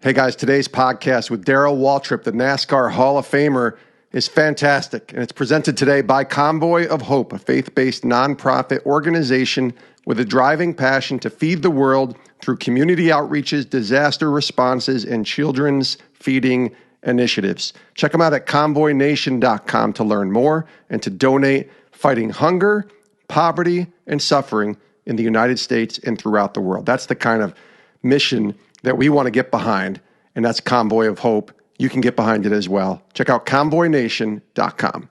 Hey guys, today's podcast with Darrell Waltrip, the NASCAR Hall of Famer, is fantastic. And it's presented today by Convoy of Hope, a faith-based nonprofit organization with a driving passion to feed the world through community outreaches, disaster responses, and children's feeding initiatives. Check them out at convoynation.com to learn more and to donate fighting hunger, poverty, and suffering in the United States and throughout the world. That's the kind of mission that we want to get behind, and that's Convoy of Hope. You can get behind it as well. Check out convoynation.com.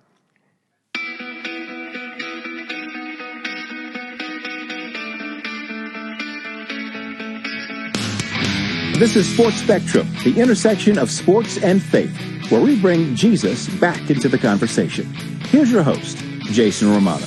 This is Sports Spectrum, the intersection of sports and faith, where we bring Jesus back into the conversation. Here's your host, Jason Romano.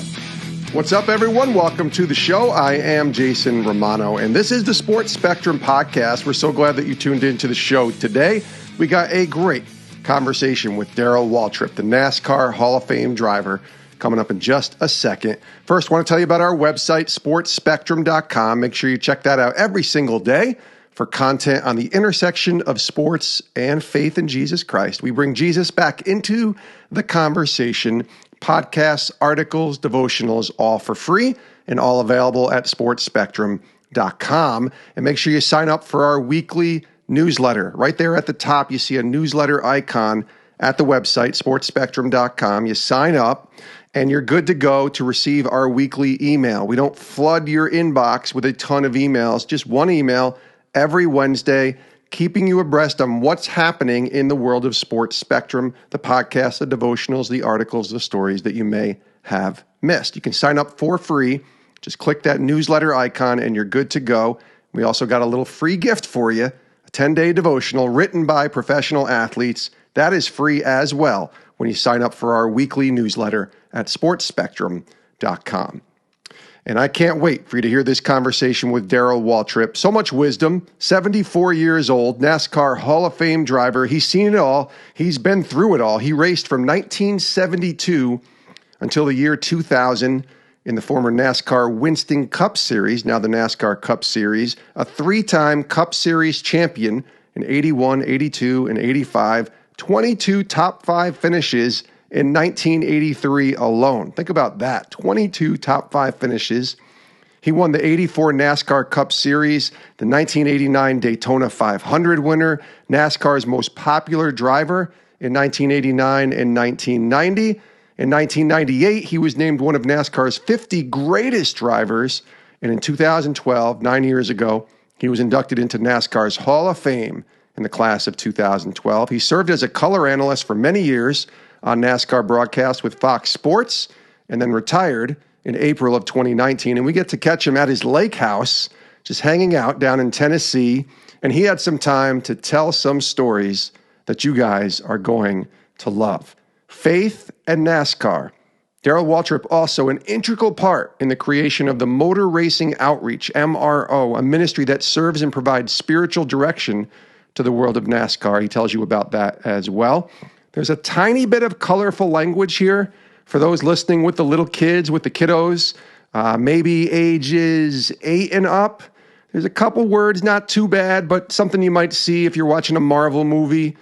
What's up, everyone? Welcome to the show. I am Jason Romano, and this is the Sports Spectrum podcast. We're so glad that you tuned into the show today. We got a great conversation with Darrell Waltrip, the NASCAR Hall of Fame driver, coming up in just a second. First, I want to tell you about our website, sportspectrum.com. Make sure you check that out every single day for content on the intersection of sports and faith in Jesus Christ. We bring Jesus back into the conversation. Podcasts, articles, devotionals, all for free and all available at sportspectrum.com. And make sure you sign up for our weekly newsletter. Right there at the top, you see a newsletter icon at the website, sportspectrum.com. You sign up and you're good to go to receive our weekly email. We don't flood your inbox with a ton of emails, just one email every Wednesday, keeping you abreast on what's happening in the world of Sports Spectrum, the podcasts, the devotionals, the articles, the stories that you may have missed. You can sign up for free. Just click that newsletter icon and you're good to go. We also got a little free gift for you, a 10-day devotional written by professional athletes. That is free as well when you sign up for our weekly newsletter at sportspectrum.com. And I can't wait for you to hear this conversation with Darrell Waltrip. So much wisdom, 74 years old, NASCAR Hall of Fame driver. He's seen it all. He's been through it all. He raced from 1972 until the year 2000 in the former NASCAR Winston Cup Series, now the NASCAR Cup Series, a three-time Cup Series champion in 81, 82, and 85, 22 top five finishes in 1983 alone. Think about that, 22 top five finishes. He won the 84 NASCAR Cup Series, the 1989 Daytona 500 winner, NASCAR's most popular driver in 1989 and 1990. In 1998, he was named one of NASCAR's 50 greatest drivers. And in 2012, 9 years ago, he was inducted into NASCAR's Hall of Fame in the class of 2012. He served as a color analyst for many years on NASCAR broadcast with Fox Sports, and then retired in April of 2019. And we get to catch him at his lake house, just hanging out down in Tennessee. And he had some time to tell some stories that you guys are going to love. Faith and NASCAR. Darrell Waltrip also an integral part in the creation of the Motor Racing Outreach, MRO, a ministry that serves and provides spiritual direction to the world of NASCAR. He tells you about that as well. There's a tiny bit of colorful language here for those listening with the little kids, with the kiddos, maybe ages 8 and up. There's a couple words, not too bad, but something you might see if you're watching a Marvel movie.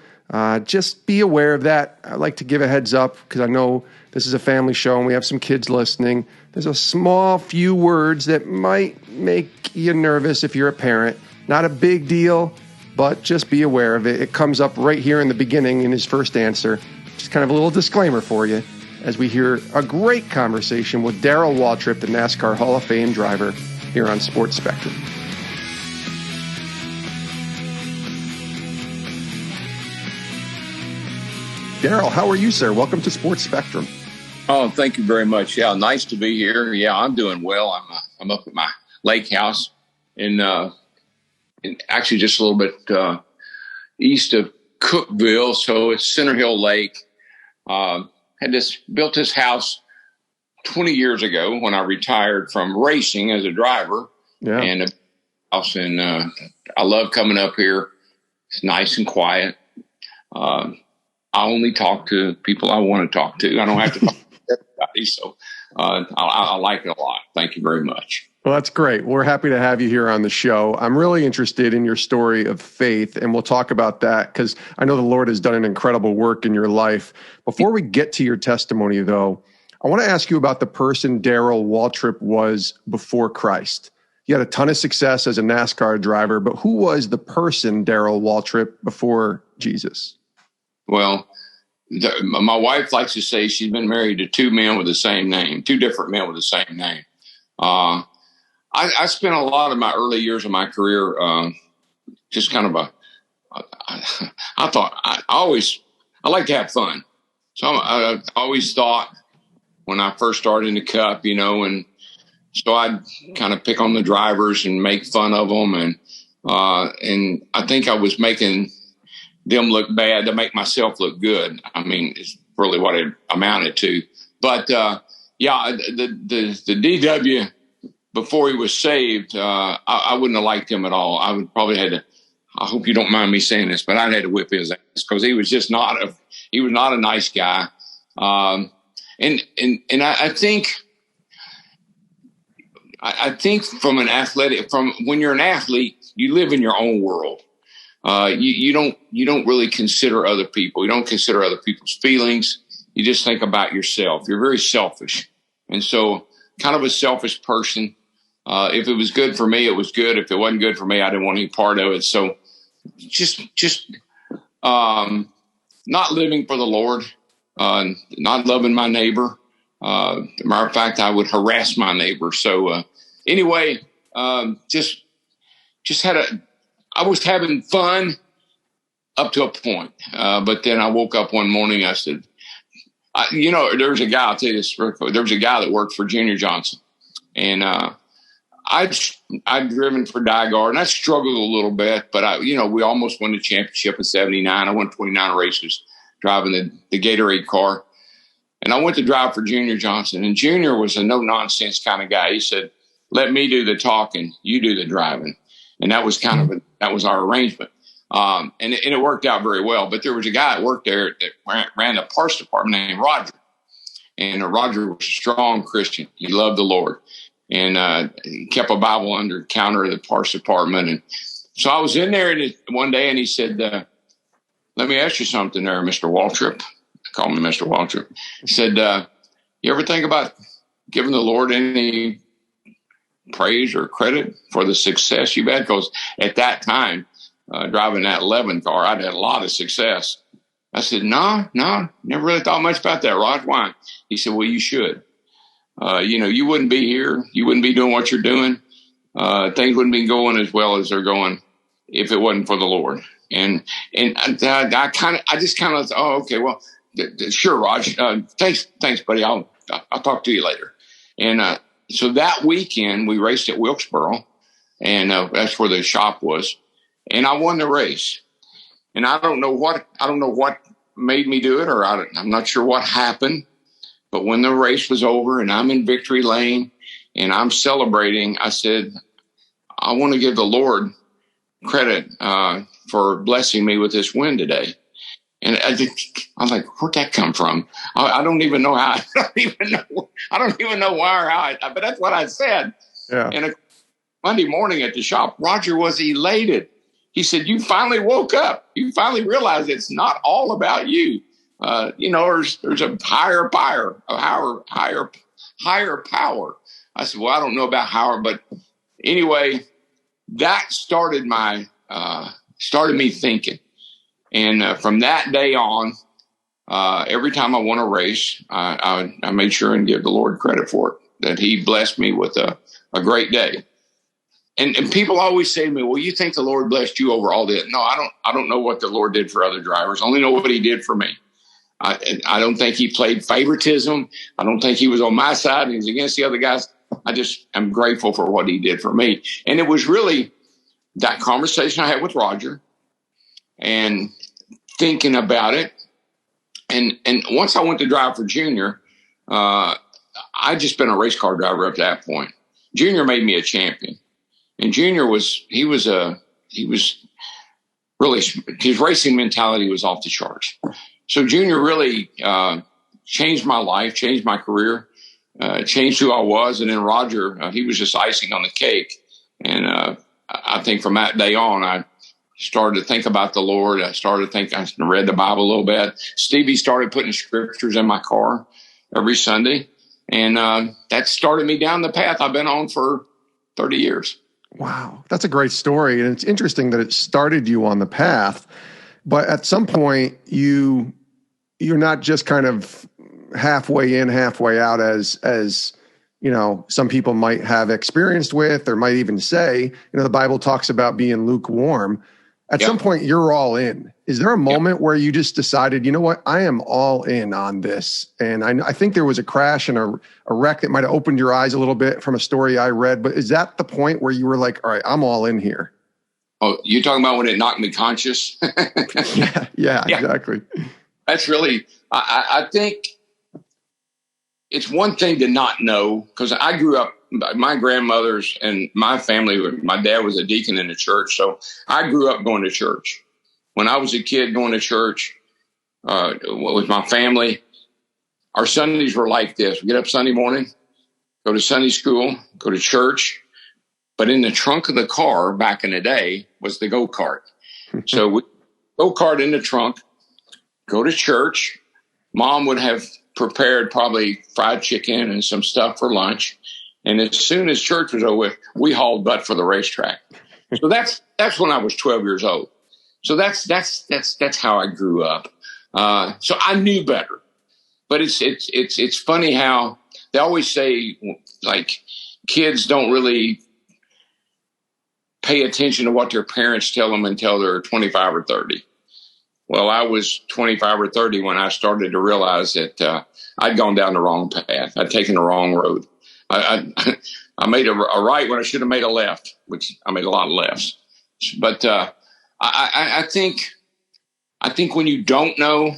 Just be aware of that. I like to give a heads up because I know this is a family show and we have some kids listening. There's a small few words that might make you nervous if you're a parent. Not a big deal, but just be aware of it. It comes up right here in the beginning in his first answer. Just kind of a little disclaimer for you as we hear a great conversation with Darrell Waltrip, the NASCAR Hall of Fame driver, here on Sports Spectrum. Darrell, how are you, sir? Welcome to Sports Spectrum. Oh, thank you very much. Yeah, nice to be here. Yeah, I'm doing well. I'm up at my lake house in actually just a little bit east of Cookville, so it's Center Hill Lake. Built this house 20 years ago when I retired from racing as a driver. Yeah. And I love coming up here. It's nice and quiet. I only talk to people I want to talk to. I don't have to talk to everybody, so I like it a lot. Thank you very much. Well, that's great. We're happy to have you here on the show. I'm really interested in your story of faith, and we'll talk about that because I know the Lord has done an incredible work in your life. Before we get to your testimony, though, I want to ask you about the person Darrell Waltrip was before Christ. You had a ton of success as a NASCAR driver, but who was the person Darrell Waltrip before Jesus? Well, my wife likes to say she's been married to two men with the same name, two different men with the same name. I spent a lot of my early years of my career just kind of I thought I like to have fun. So I always thought when I first started in the Cup, and so I'd kind of pick on the drivers and make fun of them. And I think I was making them look bad to make myself look good. I mean, it's really what it amounted to. But the DW, before he was saved, I wouldn't have liked him at all. I would probably had to, I hope you don't mind me saying this, but I'd had to whip his ass because he was just not a nice guy. And I think from when you're an athlete, you live in your own world. You don't really consider other people. You don't consider other people's feelings. You just think about yourself. You're very selfish. And so kind of a selfish person. If it was good for me, it was good. If it wasn't good for me, I didn't want any part of it. So just not living for the Lord, not loving my neighbor. Matter of fact, I would harass my neighbor. So anyway, just I was having fun up to a point. But then I woke up one morning, I said, there's a guy, I'll tell you this real quick. There was a guy that worked for Junior Johnson. And I'd driven for Dygar, and I struggled a little bit, but we almost won the championship in 79. I won 29 races driving the Gatorade car. And I went to drive for Junior Johnson, and Junior was a no-nonsense kind of guy. He said, let me do the talking, you do the driving. And that was that was our arrangement. And it worked out very well. But there was a guy that worked there that ran the parts department named Roger. And Roger was a strong Christian. He loved the Lord. And he kept a Bible under the counter of the parts department. And so I was in there one day, and he said, let me ask you something there, Mr. Waltrip. Call me Mr. Waltrip. He said, you ever think about giving the Lord any praise or credit for the success you've had? Because at that time, driving that 11 car, I'd had a lot of success. I said, no, never really thought much about that, Rod. Why? He said, well, you should. You wouldn't be here. You wouldn't be doing what you're doing. Things wouldn't be going as well as they're going if it wasn't for the Lord. And I just kind of, oh, okay, well, sure, Raj. Thanks, buddy. I'll talk to you later. And so that weekend we raced at Wilkesboro, and that's where the shop was. And I won the race. And I don't know what made me do it, or I'm not sure what happened. But when the race was over and I'm in victory lane and I'm celebrating, I said, I want to give the Lord credit for blessing me with this win today. And I was like, where'd that come from? I don't even know how. I don't even know why or how. But that's what I said. Yeah. And Monday morning at the shop, Roger was elated. He said, you finally woke up. You finally realized it's not all about you. There's a higher power. I said, well, I don't know about higher, but anyway, that started me thinking. And from that day on, every time I won a race, I made sure and give the Lord credit for it, that he blessed me with a great day. And people always say to me, well, you think the Lord blessed you over all this? No, I don't know what the Lord did for other drivers. I only know what he did for me. I don't think he played favoritism. I don't think he was on my side and he was against the other guys. I just am grateful for what he did for me. And it was really that conversation I had with Roger and thinking about it. And once I went to drive for Junior, I'd just been a race car driver up to that point. Junior made me a champion. And Junior he was really, his racing mentality was off the charts. So Junior really changed my life, changed my career. changed who I was. And then Roger, he was just icing on the cake. And I think from that day on, I started to think about the Lord. I read the Bible a little bit. Stevie started putting scriptures in my car every Sunday. And that started me down the path I've been on for 30 years. Wow. That's a great story. And it's interesting that it started you on the path. But at some point, you're not just kind of halfway in, halfway out as some people might have experienced with, or might even say, the Bible talks about being lukewarm. At some point, you're all in. Is there a moment where you just decided, you know what, I am all in on this? And I think there was a crash and a wreck that might have opened your eyes a little bit from a story I read. But is that the point where you were like, all right, I'm all in here? Oh, you're talking about when it knocked me conscious? yeah, exactly. That's really, I think it's one thing to not know, because I grew up, my grandmothers and my family, my dad was a deacon in the church. So I grew up going to church. When I was a kid going to church with my family, our Sundays were like this. We get up Sunday morning, go to Sunday school, go to church. But in the trunk of the car back in the day was the go-kart. So we go-kart in the trunk, go to church. Mom would have prepared probably fried chicken and some stuff for lunch. And as soon as church was over, we hauled butt for the racetrack. So that's when I was 12 years old. So that's how I grew up. So I knew better. But it's funny how they always say, like, kids don't really pay attention to what their parents tell them until they're 25 or 30. Well, I was 25 or 30 when I started to realize that I'd gone down the wrong path. I'd taken the wrong road. I made a right when I should have made a left, which I made a lot of lefts. But I think when you don't know,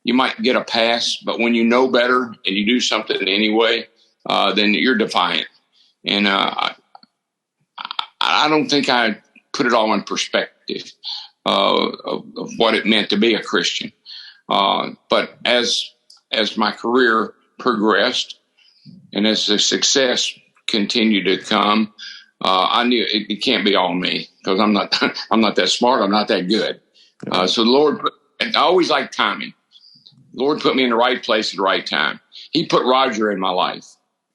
you might get a pass. But when you know better and you do something anyway, then you're defiant. And I don't think I put it all in perspective of what it meant to be a Christian. But as my career progressed and as the success continued to come, I knew it can't be all me, because I'm not that smart. I'm not that good. So the Lord, and I always like timing. The Lord put me in the right place at the right time. He put Roger in my life.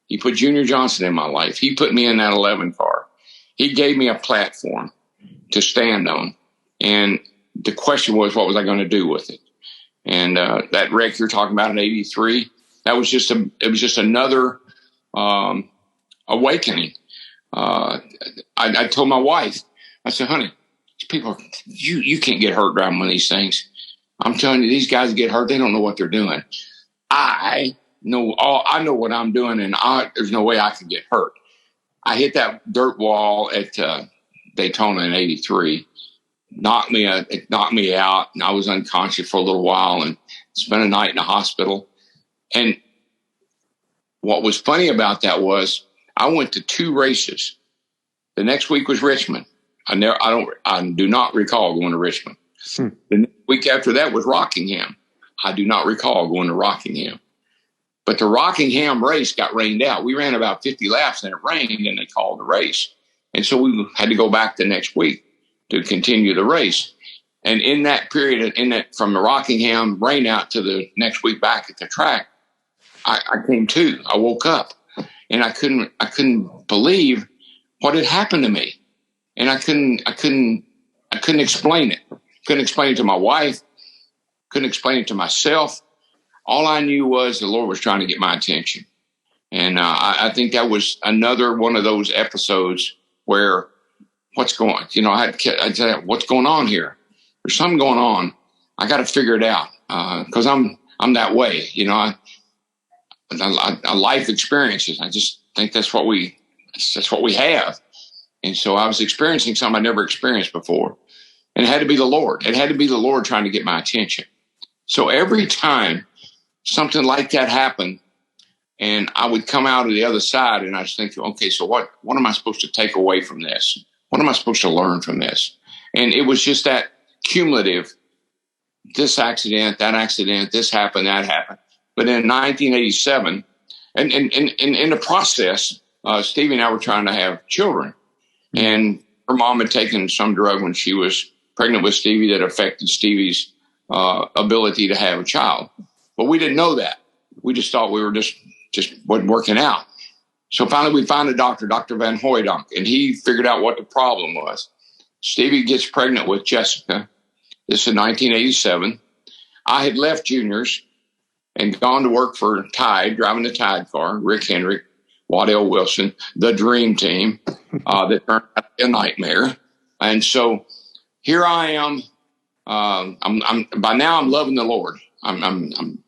He put Junior Johnson in my life. He put me in that 11 car. He gave me a platform to stand on. And the question was, what was I going to do with it? And that wreck you're talking about in '83, that was just another awakening. I told my wife, I said, honey, these people, you can't get hurt driving one of these things. I'm telling you, these guys get hurt. They don't know what they're doing. I know what I'm doing, and there's no way I can get hurt. I hit that dirt wall at Daytona in '83. It knocked me out, and I was unconscious for a little while and spent a night in the hospital. And what was funny about that was I went to 2 races. The next week was Richmond. I do not recall going to Richmond. The week after that was Rockingham. I do not recall going to Rockingham. But the Rockingham race got rained out. We ran about 50 laps and it rained, and they called the race. And so we had to go back the next week to continue the race. And in that period, from the Rockingham rain out to the next week back at the track, I came to. I woke up, and I couldn't believe what had happened to me. And I couldn't explain it. Couldn't explain it to my wife. Couldn't explain it to myself. All I knew was the Lord was trying to get my attention. And I think that was another one of those episodes where what's going on? I'd say, what's going on here? There's something going on. I got to figure it out because I'm that way. Life experiences. I just think that's what we have. And so I was experiencing something I never experienced before. And it had to be the Lord. It had to be the Lord trying to get my attention. So every time something like that happened, and I would come out of the other side, and I was thinking, okay, so what am I supposed to take away from this? What am I supposed to learn from this? And it was just that cumulative, this accident, that accident, this happened, that happened. But in 1987, And in the process, Stevie and I were trying to have children. And her mom had taken some drug when she was pregnant with Stevie that affected Stevie's ability to have a child. But we didn't know that. We just thought we were just wasn't working out. So finally we found a doctor, Dr. Van Hooydonk, and he figured out what the problem was. Stevie gets pregnant with Jessica. This is 1987. I had left juniors and gone to work for Tide, driving the Tide car, Rick Hendrick, Waddell Wilson, the dream team that turned out to be a nightmare. And so here I am. By now I'm loving the Lord. I'm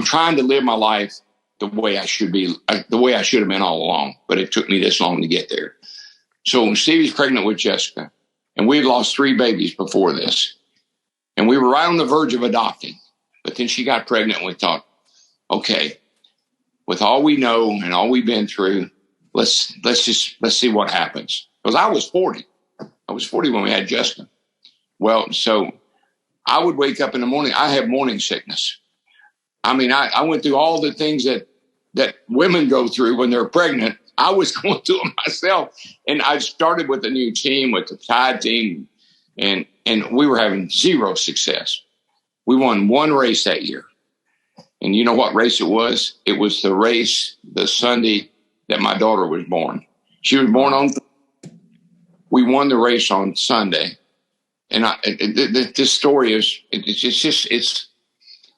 trying to live my life the way I should be, the way I should have been all along, but it took me this long to get there. So when Stevie's pregnant with Jessica, and we had lost 3 babies before this, and we were right on the verge of adopting, but then she got pregnant and we thought, okay, with all we know and all we've been through, let's see what happens. Because I was 40. I was 40 when we had Jessica. Well, so I would wake up in the morning. I have morning sickness. I mean, I went through all the things that women go through when they're pregnant. I was going through them myself. And I started with a new team, with the Tide team, and we were having zero success. We won 1 race that year. And you know what race it was? It was the race the Sunday that my daughter was born. She was born on, we won the race on Sunday. And this story is, it's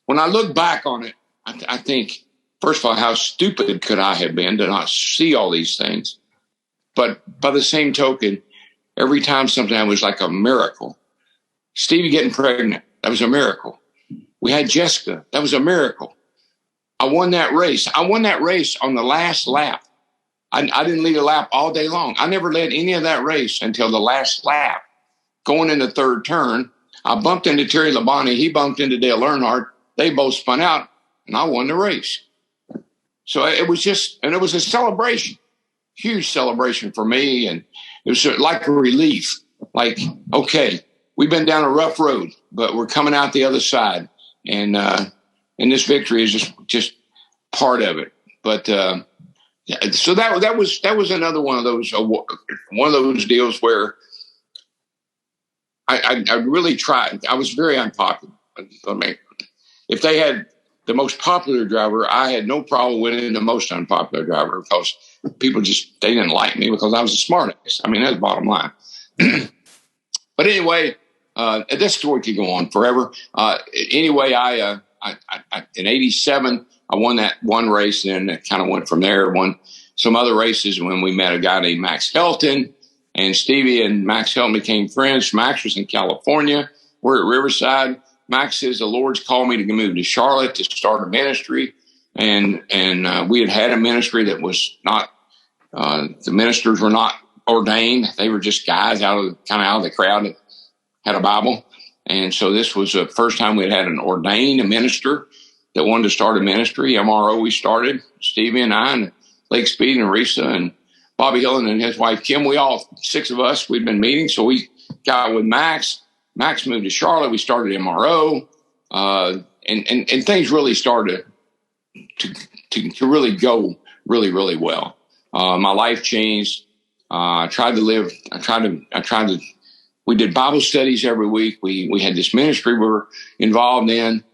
when I look back on it, I think, first of all, how stupid could I have been to not see all these things? But by the same token, every time something happened was like a miracle. Stevie getting pregnant, that was a miracle. We had Jessica, that was a miracle. I won that race. I won that race on the last lap. I didn't lead a lap all day long. I never led any of that race until the last lap. Going in the third turn, I bumped into Terry Labonte. He bumped into Dale Earnhardt. They both spun out, and I won the race. So it was a celebration, huge celebration for me. And it was like a relief, like, okay, we've been down a rough road, but we're coming out the other side. And this victory is just part of it. But so that was another one of those deals where I really tried. I was very unpopular. I mean, if they had the most popular driver, I had no problem winning the most unpopular driver because people they didn't like me because I was the smartest. I mean, that's the bottom line. But anyway, this story could go on forever. Anyway, I in '87, I won that 1 race, and then it kind of went from there. Won some other races when we met a guy named Max Helton, and Stevie and Max Helton became friends. Max was in California. We're at Riverside. Max says the Lord's called me to move to Charlotte to start a ministry, and we had a ministry that was not. The ministers were not ordained; they were just guys out of the crowd that had a Bible. And so this was the first time we had an ordained minister that wanted to start a ministry. MRO we started, Stevie and I, and Lake Speed and Risa and Bobby Hillen and his wife Kim. We all 6 of us, we'd been meeting. So we got with Max. Max moved to Charlotte. We started MRO, and things really started to really go really, really well. My life changed. We did Bible studies every week. We had this ministry we were involved in.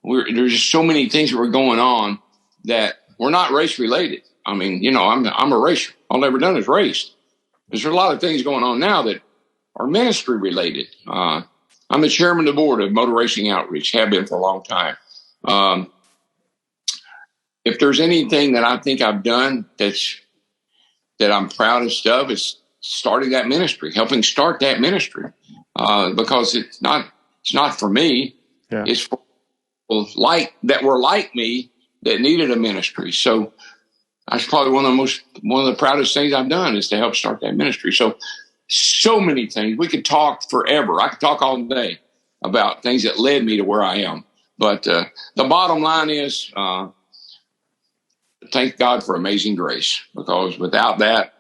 There's just so many things that were going on that were not race related. I mean, you know, I'm a racer. All I've ever done is race. There's a lot of things going on now that are ministry related. I'm the chairman of the board of Motor Racing Outreach, have been for a long time. If there's anything that I think I've done that I'm proudest of, is starting that ministry, helping start that ministry, because it's not for me. Yeah. It's for people that were like me that needed a ministry. So that's probably one of the proudest things I've done is to help start that ministry. So many things. We could talk forever. I could talk all day about things that led me to where I am. But the bottom line is, thank God for amazing grace, because without that,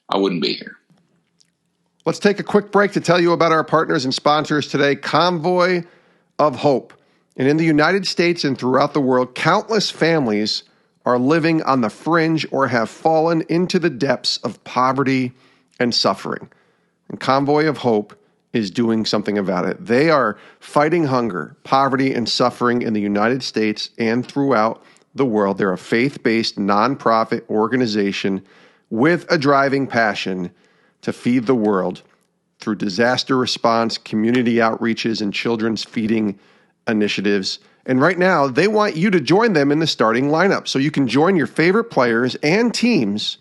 I wouldn't be here. Let's take a quick break to tell you about our partners and sponsors today, Convoy of Hope. And in the United States and throughout the world, countless families are living on the fringe or have fallen into the depths of poverty and suffering. And Convoy of Hope is doing something about it. They are fighting hunger, poverty, and suffering in the United States and throughout the world. They're a faith-based nonprofit organization with a driving passion to feed the world through disaster response, community outreaches, and children's feeding initiatives. And right now, they want you to join them in the starting lineup. So you can join your favorite players and teams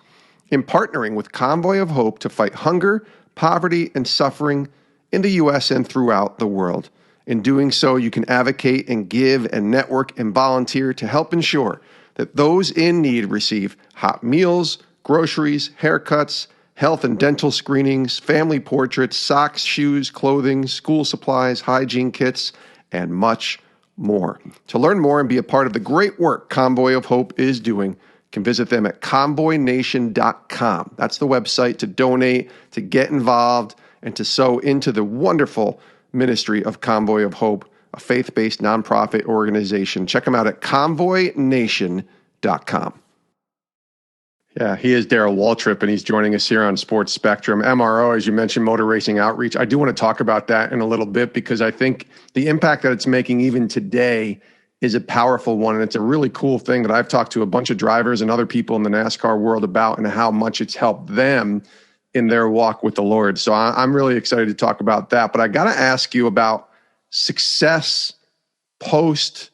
in partnering with Convoy of Hope to fight hunger, poverty, and suffering in the U.S. and throughout the world. In doing so, you can advocate and give and network and volunteer to help ensure that those in need receive hot meals, groceries, haircuts, health and dental screenings, family portraits, socks, shoes, clothing, school supplies, hygiene kits, and much more. To learn more and be a part of the great work Convoy of Hope is doing, you can visit them at convoynation.com. That's the website to donate, to get involved, and to sow into the wonderful ministry of Convoy of Hope, a faith-based nonprofit organization. Check them out at convoynation.com. Yeah, he is Darrell Waltrip, and he's joining us here on Sports Spectrum. MRO, as you mentioned, Motor Racing Outreach. I do want to talk about that in a little bit because I think the impact that it's making even today is a powerful one, and it's a really cool thing that I've talked to a bunch of drivers and other people in the NASCAR world about and how much it's helped them in their walk with the Lord. So I'm really excited to talk about that. But I got to ask you about success post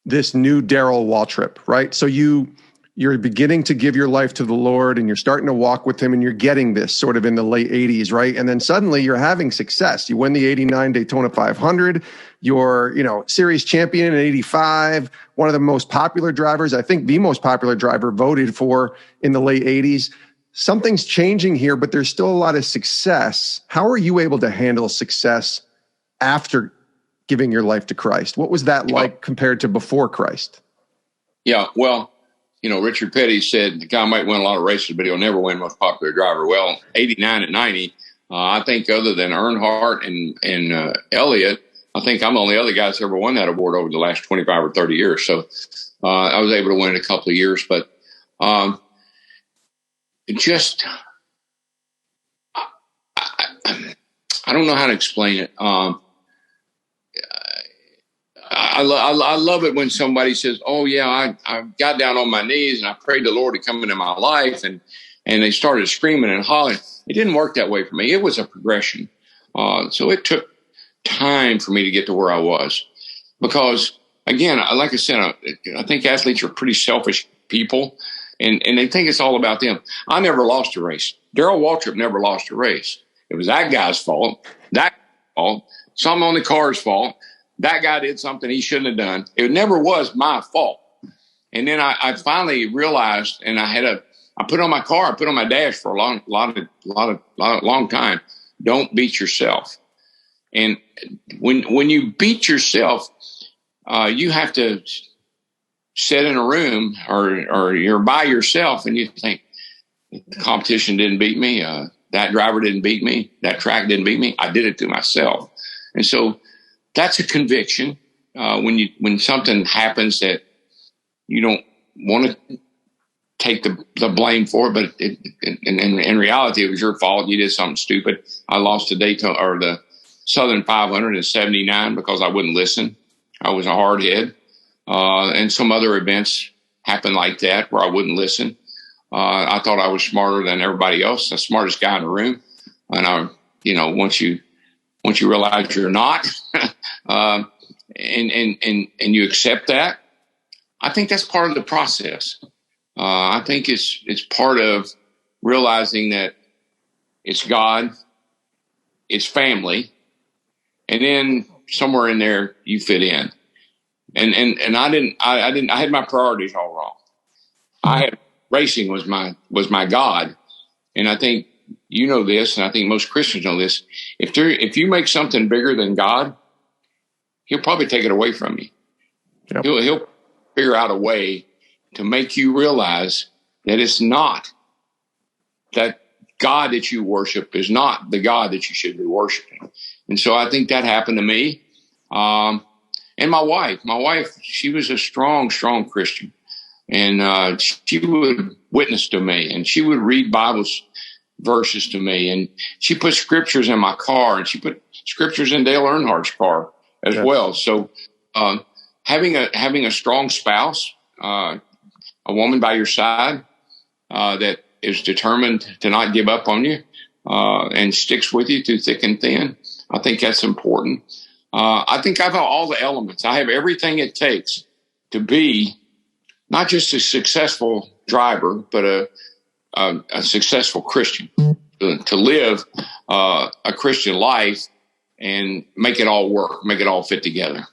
this new Darrell Waltrip, right? So you're beginning to give your life to the Lord and you're starting to walk with him and you're getting this sort of in the late 80s, right? And then suddenly you're having success. You win the 89 Daytona 500. You're, series champion in 85, one of the most popular drivers, I think the most popular driver voted for in the late 80s. Something's changing here, but there's still a lot of success. How are you able to handle success after giving your life to Christ? What was that like compared to before Christ? Yeah, well, Richard Petty said the guy might win a lot of races, but he'll never win most popular driver. Well, 89 and 90, I think other than Earnhardt and Elliott, I think I'm the only other guy that's ever won that award over the last 25 or 30 years. So I was able to win it a couple of years, but I don't know how to explain it. I love it when somebody says, "Oh yeah, I got down on my knees and I prayed the Lord to come into my life," and they started screaming and hollering. It didn't work that way for me. It was a progression. So it took time for me to get to where I was, because again, like I said, I think athletes are pretty selfish people. And they think it's all about them. I never lost a race. Darrell Waltrip never lost a race. It was that guy's fault. Some on the car's fault. That guy did something he shouldn't have done. It never was my fault. And then I finally realized, and I put on my car, I put on my dash for a long time. Don't beat yourself. And when you beat yourself, you have to sit in a room or you're by yourself and you think, the competition didn't beat me. That driver didn't beat me. That track didn't beat me. I did it to myself. And so that's a conviction. When something happens that you don't want to take the blame for, but in reality, it was your fault. You did something stupid. I lost the Daytona or the Southern 500 in 79 because I wouldn't listen. I was a hard head. And some other events happened like that where I wouldn't listen. I thought I was smarter than everybody else, the smartest guy in the room. And once you realize you're not, and you accept that, I think that's part of the process. I think it's part of realizing that it's God, it's family, and then somewhere in there you fit in. And I had my priorities all wrong. Racing was my God. And I think you know this, and I think most Christians know this. If you make something bigger than God, he'll probably take it away from you. Yep. He'll figure out a way to make you realize that it's not that God that you worship is not the God that you should be worshiping. And so I think that happened to me. And my wife, she was a strong Christian. And she would witness to me, and she would read Bible verses to me. And she put scriptures in my car, and she put scriptures in Dale Earnhardt's car as well. So having a strong spouse, a woman by your side that is determined to not give up on you and sticks with you through thick and thin, I think that's important. I think I have all the elements. I have everything it takes to be not just a successful driver, but a successful Christian, to live a Christian life and make it all work, make it all fit together.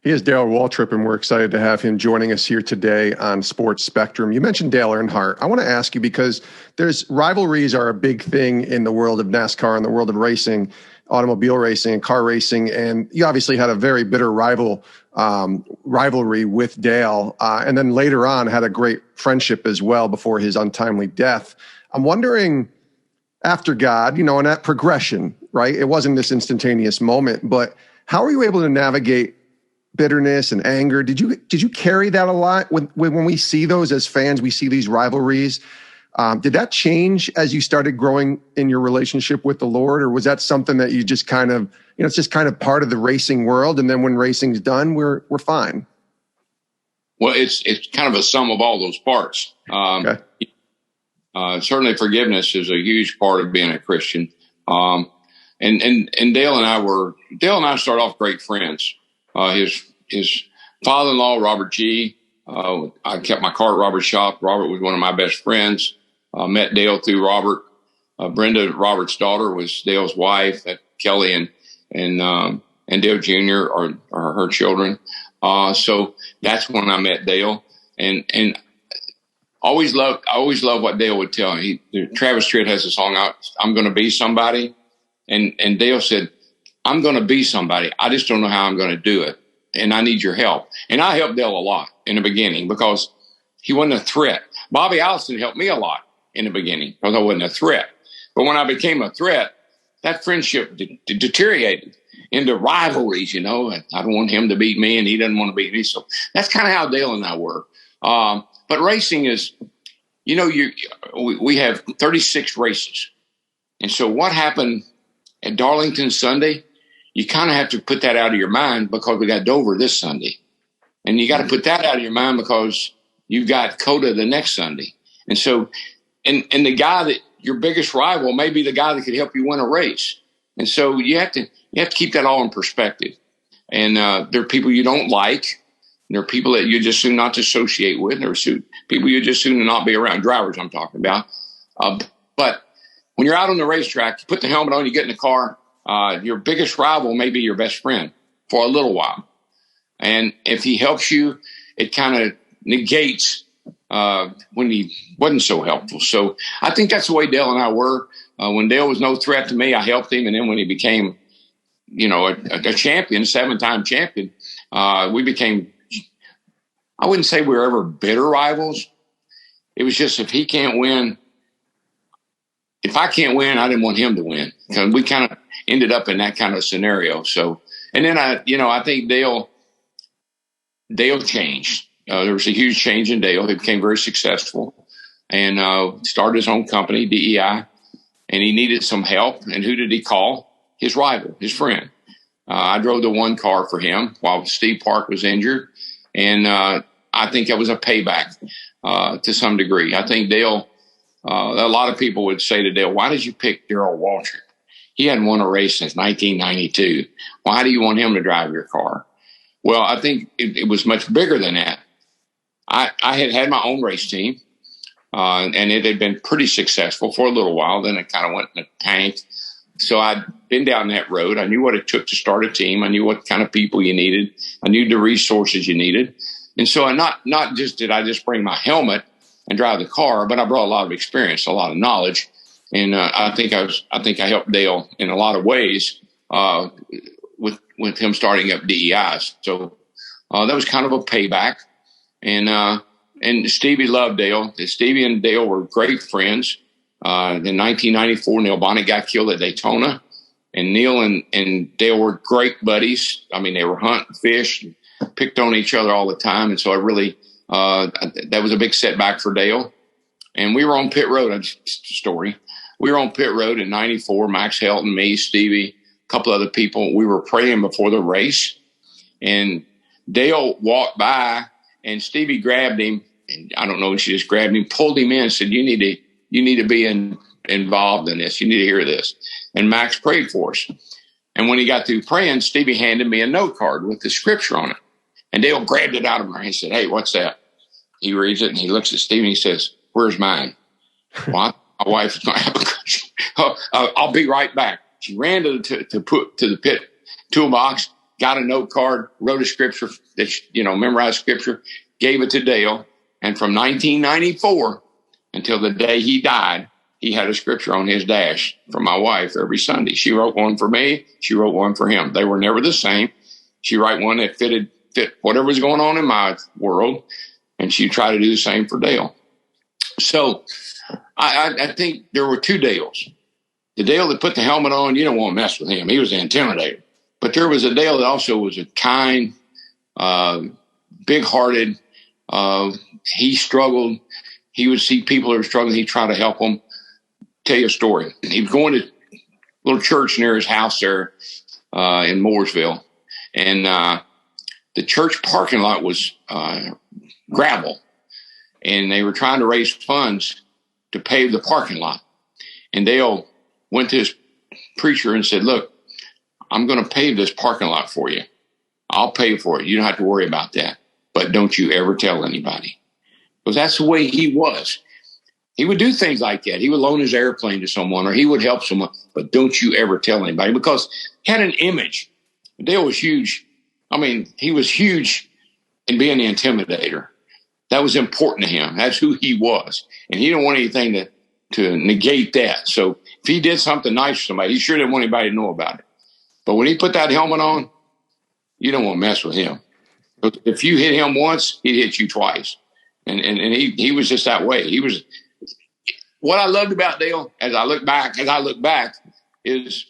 He is Darrell Waltrip, and we're excited to have him joining us here today on Sports Spectrum. You mentioned Dale Earnhardt. I want to ask you, because rivalries are a big thing in the world of NASCAR and the world of racing, automobile racing and car racing, and you obviously had a very bitter rivalry with Dale, and then later on had a great friendship as well before his untimely death. I'm wondering, after God, and that progression, right? It wasn't this instantaneous moment, but how are you able to navigate bitterness and anger? Did you carry that a lot when we see those as fans? We see these rivalries. Did that change as you started growing in your relationship with the Lord, or was that something that you just kind of, it's just kind of part of the racing world, and then when racing's done, we're fine? Well, it's kind of a sum of all those parts. Okay. Certainly, forgiveness is a huge part of being a Christian. And Dale and I started off great friends. His father-in-law, Robert G. I kept my car at Robert's shop. Robert was one of my best friends. Met Dale through Robert. Brenda, Robert's daughter, was Dale's wife. Kelly and Dale Jr. are her children. So that's when I met Dale, and I always loved what Dale would tell me. Travis Tritt has a song out, "I'm going to be somebody," and Dale said, "I'm going to be somebody. I just don't know how I'm going to do it, and I need your help." And I helped Dale a lot in the beginning because he wasn't a threat. Bobby Allison helped me a lot in the beginning because I wasn't a threat. But when I became a threat, that friendship deteriorated into rivalries. I don't want him to beat me, and he doesn't want to beat me. So that's kind of how Dale and I were. But racing is, we have 36 races. And so what happened at Darlington Sunday, you kind of have to put that out of your mind because we got Dover this Sunday. And you got to put that out of your mind because you've got Coda the next Sunday. And so, and the guy that your biggest rival may be the guy that could help you win a race. And so you have to keep that all in perspective. And there are people you don't like. There are people that you just soon not to associate with. There are people you just soon not be around. Drivers I'm talking about. But when you're out on the racetrack, you put the helmet on, you get in the car, your biggest rival may be your best friend for a little while. And if he helps you, it kind of negates when he wasn't so helpful. So I think that's the way Dale and I were. When Dale was no threat to me, I helped him. And then when he became, a champion, 7-time champion, we became, I wouldn't say we were ever bitter rivals. It was just, if he can't win, if I can't win, I didn't want him to win. Because we kind of ended up in that kind of scenario. So, and then I think Dale changed. There was a huge change in Dale. He became very successful and started his own company, DEI, and he needed some help. And who did he call? His rival, his friend. I drove the one car for him while Steve Park was injured. And I think that was a payback to some degree. I think Dale, a lot of people would say to Dale, why did you pick Darrell Waltrip? He hadn't won a race since 1992. Why do you want him to drive your car? Well, I think it was much bigger than that. I had my own race team, and it had been pretty successful for a little while. Then it kind of went in the tank. So I'd been down that road. I knew what it took to start a team. I knew what kind of people you needed. I knew the resources you needed. And so not just did I just bring my helmet and drive the car, but I brought a lot of experience, a lot of knowledge. And I think I helped Dale in a lot of ways with him starting up DEI. So that was kind of a payback. And Stevie loved Dale. Stevie and Dale were great friends. In 1994, Neil Bonnet got killed at Daytona. And Neil and Dale were great buddies. I mean, they were hunting, fish, picked on each other all the time. And so I really, that was a big setback for Dale. And we were on pit road, story. We were on pit road in 94, Max Helton, me, Stevie, a couple other people. We were praying before the race. And Dale walked by and Stevie grabbed him. And I don't know if she just grabbed him, pulled him in and said, you need to be involved in this. You need to hear this. And Max prayed for us. And when he got through praying, Stevie handed me a note card with the scripture on it. And Dale grabbed it out of her. He said, hey, what's that? He reads it and he looks at Stevie and he says, where's mine? Well, my wife is going to have a question. I'll be right back. She ran to the pit toolbox, got a note card, wrote a scripture that, memorized scripture, gave it to Dale. And from 1994 until the day he died, he had a scripture on his dash for my wife every Sunday. She wrote one for me. She wrote one for him. They were never the same. She wrote one that fit whatever was going on in my world. And she tried to do the same for Dale. So I think there were two Dales. The Dale that put the helmet on, you don't want to mess with him. He was an intimidator. But there was a Dale that also was a kind, big-hearted. He struggled. He would see people that were struggling. He'd try to help them. Tell you a story. He was going to a little church near his house there in Mooresville. And the church parking lot was gravel. And they were trying to raise funds to pave the parking lot. And Dale went to his preacher and said, look, I'm going to pave this parking lot for you. I'll pay for it. You don't have to worry about that. But don't you ever tell anybody. Because that's the way he was. He would do things like that. He would loan his airplane to someone or he would help someone. But don't you ever tell anybody. Because he had an image. Dale was huge. I mean, he was huge in being the intimidator. That was important to him. That's who he was. And he didn't want anything to negate that. So if he did something nice for somebody, he sure didn't want anybody to know about it. But when he put that helmet on, you don't want to mess with him. But if you hit him once, he'd hit you twice. And he was just that way. He was. What I loved about Dale, as I look back, is,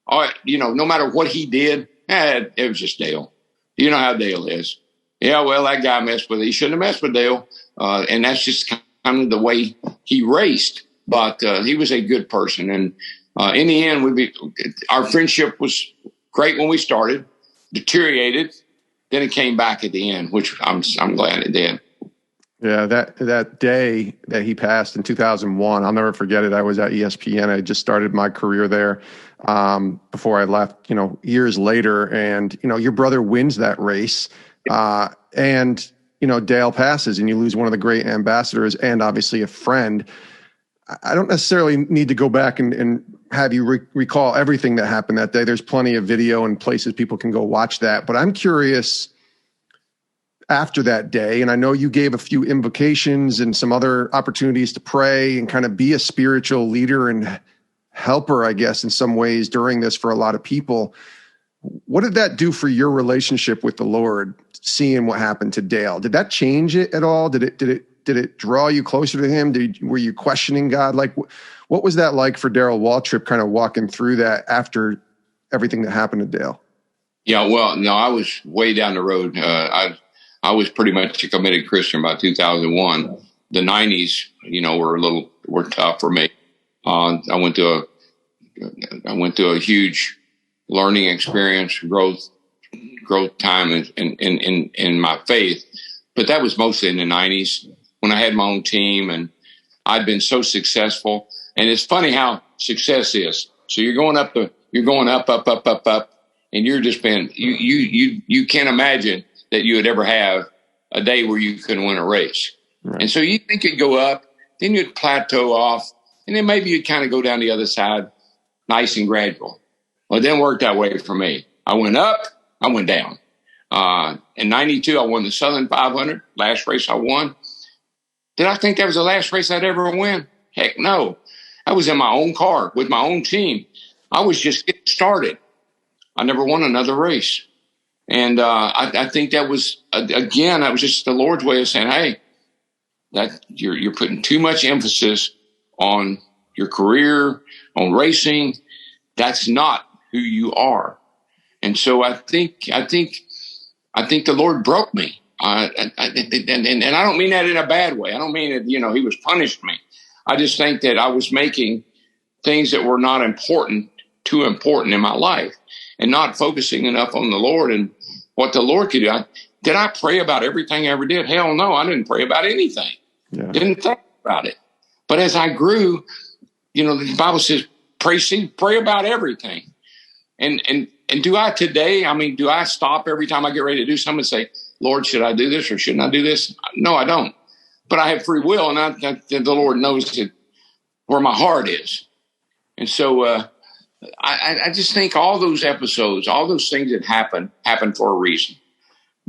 no matter what he did, it was just Dale. You know how Dale is. Yeah, well, that guy messed with it. He shouldn't have messed with Dale. And that's just kind of the way he raced. But he was a good person. And in the end, our friendship was great when we started, deteriorated. Then it came back at the end, which I'm glad it did. Yeah, that day that he passed in 2001, I'll never forget it. I was at ESPN. I just started my career there before I left, years later. And, your brother wins that race. And Dale passes and you lose one of the great ambassadors and obviously a friend. I don't necessarily need to go back and have you recall everything that happened that day. There's plenty of video and places people can go watch that. But I'm curious, after that day, and I know you gave a few invocations and some other opportunities to pray and kind of be a spiritual leader and helper, I guess, in some ways during this for a lot of people. What did that do for your relationship with the Lord, seeing what happened to Dale? Did that change it at all? Did it draw you closer to him? Were you questioning God? Like, what was that like for Darrell Waltrip, kind of walking through that after everything that happened to Dale? Yeah, well, no, I was way down the road. I was pretty much a committed Christian by 2001. The 90s, were tough for me. I went to a huge learning experience, growth time in my faith. But that was mostly in the 90s when I had my own team and I'd been so successful. And it's funny how success is. So you're going up, and you're just you can't imagine that you would ever have a day where you couldn't win a race. Right. And so you think you'd go up, then you'd plateau off, and then maybe you'd kind of go down the other side, nice and gradual. Well, it didn't work that way for me. I went up, I went down. In 92, I won the Southern 500, last race I won. Did I think that was the last race I'd ever win? Heck no. I was in my own car with my own team. I was just getting started. I never won another race. And I think that was, again, that was just the Lord's way of saying, hey, that you're putting too much emphasis on your career, on racing. That's not who you are. And so I think the Lord broke me. And I don't mean that in a bad way. I don't mean that, he was punishing me. I just think that I was making things that were not too important in my life, and not focusing enough on the Lord and what the Lord could do. Did I pray about everything I ever did? Hell no, I didn't pray about anything. Yeah. Didn't think about it. But as I grew, the Bible says, pray about everything. And do I today, do I stop every time I get ready to do something and say, Lord, should I do this or shouldn't I do this? No, I don't. But I have free will, and the Lord knows where my heart is. And so I just think all those episodes, all those things that happened for a reason.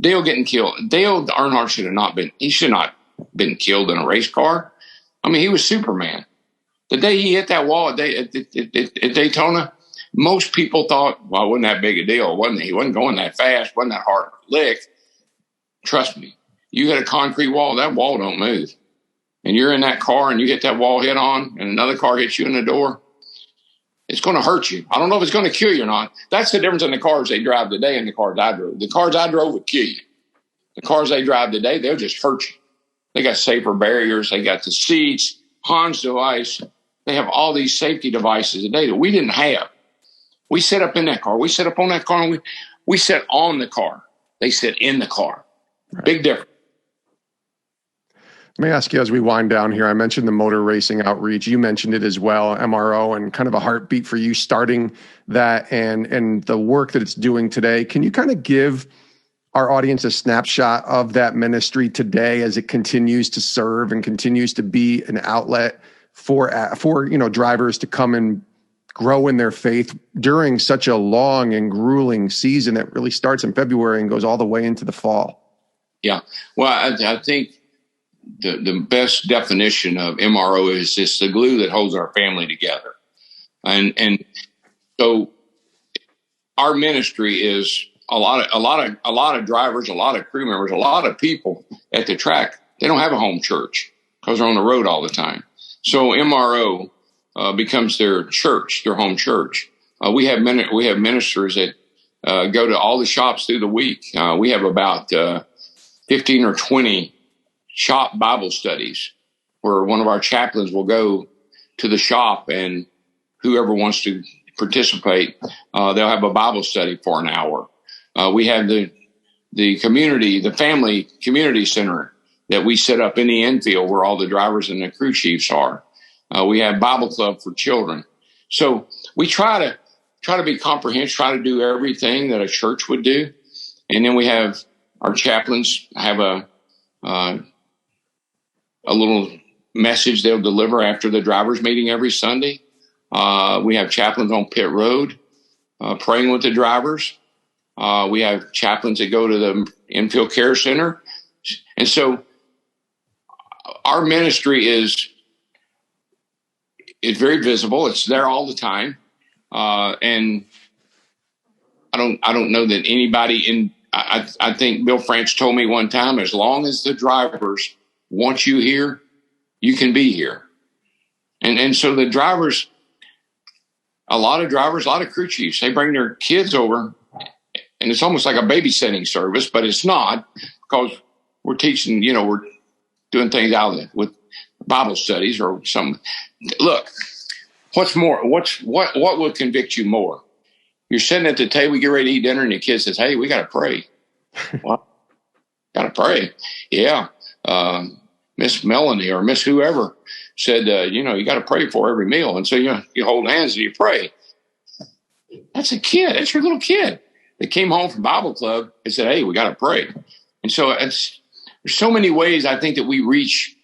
Dale getting killed. Dale Earnhardt should not been killed in a race car. He was Superman. The day he hit that wall at Daytona, most people thought, well, it wasn't that big a deal, wasn't he? He wasn't going that fast, wasn't that hard lick. Trust me, you hit a concrete wall, that wall don't move. And you're in that car and you get that wall hit on and another car hits you in the door, it's going to hurt you. I don't know if it's going to kill you or not. That's the difference in the cars they drive today and the cars I drove. The cars I drove would kill you. The cars they drive today, they'll just hurt you. They got safer barriers. They got the seats, Hans device. They have all these safety devices today that we didn't have. We sit up in that car. We sit up on that car, and we sit on the car. They sit in the car. Right. Big difference. Let me ask you, as we wind down here, I mentioned the motor racing outreach. You mentioned it as well, MRO, and kind of a heartbeat for you starting that and the work that it's doing today. Can you kind of give our audience a snapshot of that ministry today as it continues to serve and continues to be an outlet for drivers to come and grow in their faith during such a long and grueling season that really starts in February and goes all the way into the fall? Yeah. Well, I think the best definition of MRO is it's the glue that holds our family together. And so our ministry is a lot of drivers, a lot of crew members, a lot of people at the track. They don't have a home church because they're on the road all the time. So MRO becomes their church, their home church. We have ministers that go to all the shops through the week. We have about 15 or 20 shop Bible studies where one of our chaplains will go to the shop, and whoever wants to participate, they'll have a Bible study for an hour. We have the family community center that we set up in the infield where all the drivers and the crew chiefs are. We have Bible club for children. So we try to be comprehensive, try to do everything that a church would do. And then we have our chaplains have a little message they'll deliver after the drivers meeting every Sunday. We have chaplains on pit road, praying with the drivers. We have chaplains that go to the infield care center. And so our ministry is very visible. It's there all the time. And I don't know that anybody I think Bill France told me one time, as long as the drivers want you here, you can be here. And so the drivers, a lot of crew chiefs, they bring their kids over, and it's almost like a babysitting service, but it's not, because we're teaching, we're doing things with Bible studies or some. Look, what's more? What will convict you more? You're sitting at the table, you get ready to eat dinner, and your kid says, "Hey, we got to pray." Well, got to pray. Yeah. Miss Melanie or Miss whoever said, you got to pray for every meal. And so, you hold hands and you pray. That's a kid. That's your little kid that came home from Bible club and said, "Hey, we got to pray." And so there's so many ways I think that we reach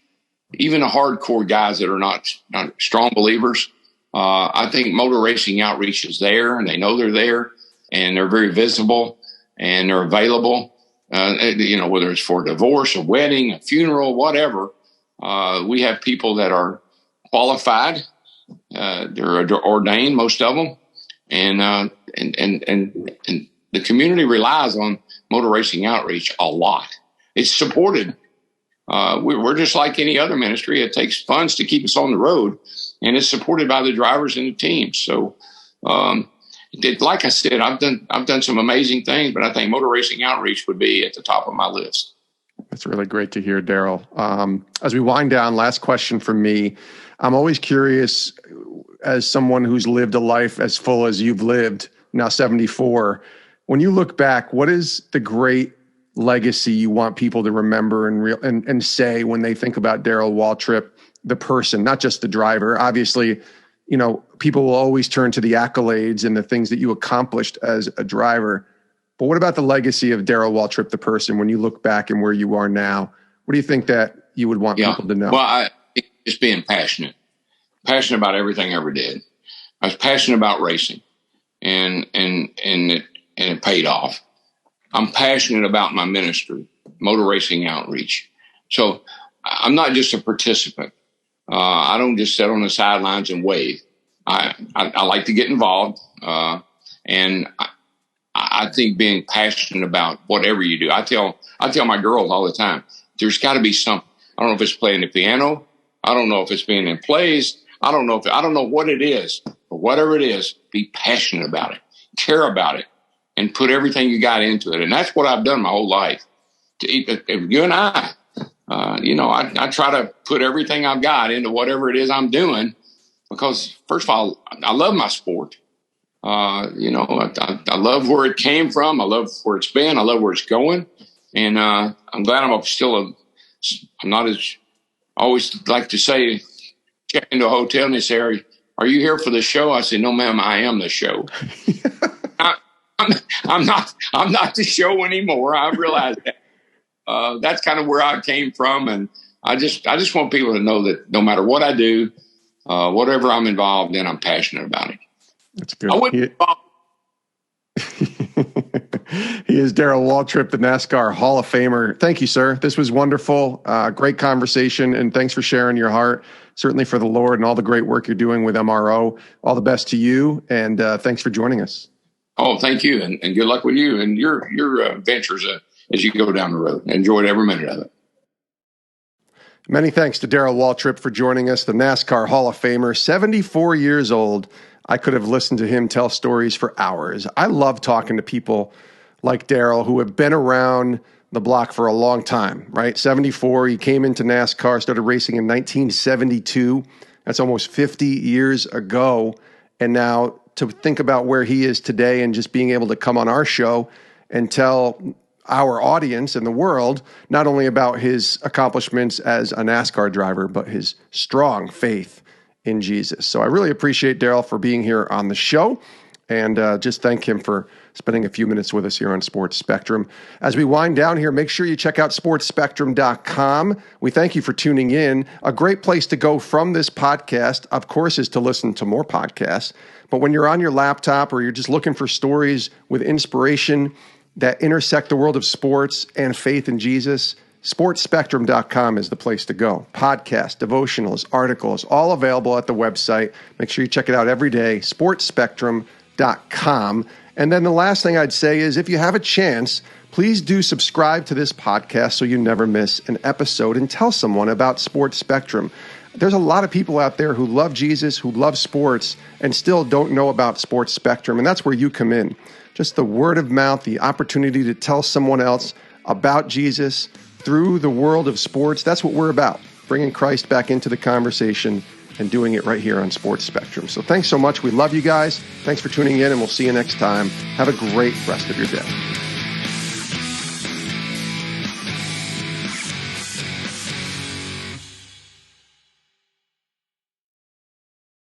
even the hardcore guys that are not strong believers. I think motor racing outreach is there, and they know they're there, and they're very visible, and they're available. Whether it's for a divorce, a wedding, a funeral, whatever, we have people that are qualified. They're ordained, most of them, and the community relies on motor racing outreach a lot. It's supported. We're just like any other ministry. It takes funds to keep us on the road, and it's supported by the drivers and the teams. So, like I said, I've done some amazing things, but I think motor racing outreach would be at the top of my list. That's really great to hear, Darrell. As we wind down, last question from me. I'm always curious, as someone who's lived a life as full as you've lived, now 74, when you look back, what is the great legacy you want people to remember and say when they think about Darrell Waltrip, the person, not just the driver? Obviously, people will always turn to the accolades and the things that you accomplished as a driver. But what about the legacy of Darrell Waltrip, the person, when you look back and where you are now? What do you think that you would want people to know? Well, just being passionate about everything I ever did. I was passionate about racing, and it paid off. I'm passionate about my ministry, motor racing outreach. So I'm not just a participant. I don't just sit on the sidelines and wave. I like to get involved, and I think being passionate about whatever you do. I tell my girls all the time, there's got to be something. I don't know if it's playing the piano. I don't know if it's being in plays. I don't know what it is, but whatever it is, be passionate about it, care about it, and put everything you got into it. And that's what I've done my whole life. You and I try to put everything I've got into whatever it is I'm doing, because first of all, I love my sport. I love where it came from. I love where it's been. I love where it's going. And I'm glad I'm not as, always like to say, check into a hotel and they say, are you here for the show? I say, no, ma'am, I am the show. I'm not the show anymore. I realize that. That's kind of where I came from. And I just want people to know that no matter what I do, whatever I'm involved in, I'm passionate about it. That's good. He is Darrell Waltrip, the NASCAR Hall of Famer. Thank you, sir. This was wonderful. Great conversation, and thanks for sharing your heart, certainly for the Lord and all the great work you're doing with MRO. All the best to you, and thanks for joining us. Oh, thank you, and good luck with you and your ventures as you go down the road. Enjoyed every minute of it. Many thanks to Darrell Waltrip for joining us, the NASCAR Hall of Famer, 74 years old. I could have listened to him tell stories for hours. I love talking to people like Darrell who have been around the block for a long time, right? 74, he came into NASCAR, started racing in 1972. That's almost 50 years ago. And now to think about where he is today and just being able to come on our show and tell our audience and the world not only about his accomplishments as a NASCAR driver, but his strong faith in Jesus. So I really appreciate Darrell for being here on the show, and just thank him for spending a few minutes with us here on Sports Spectrum. As we wind down here, make sure you check out sportspectrum.com. We thank you for tuning in. A great place to go from this podcast, of course, is to listen to more podcasts. But when you're on your laptop or you're just looking for stories with inspiration that intersect the world of sports and faith in Jesus, sportspectrum.com is the place to go. Podcasts, devotionals, articles, all available at the website. Make sure you check it out every day, sportspectrum.com. And then the last thing I'd say is if you have a chance, please do subscribe to this podcast so you never miss an episode, and tell someone about Sports Spectrum. There's a lot of people out there who love Jesus, who love sports, and still don't know about Sports Spectrum, and that's where you come in. Just the word of mouth, the opportunity to tell someone else about Jesus through the world of sports. That's what we're about, bringing Christ back into the conversation and doing it right here on Sports Spectrum. So thanks so much. We love you guys. Thanks for tuning in, and we'll see you next time. Have a great rest of your day.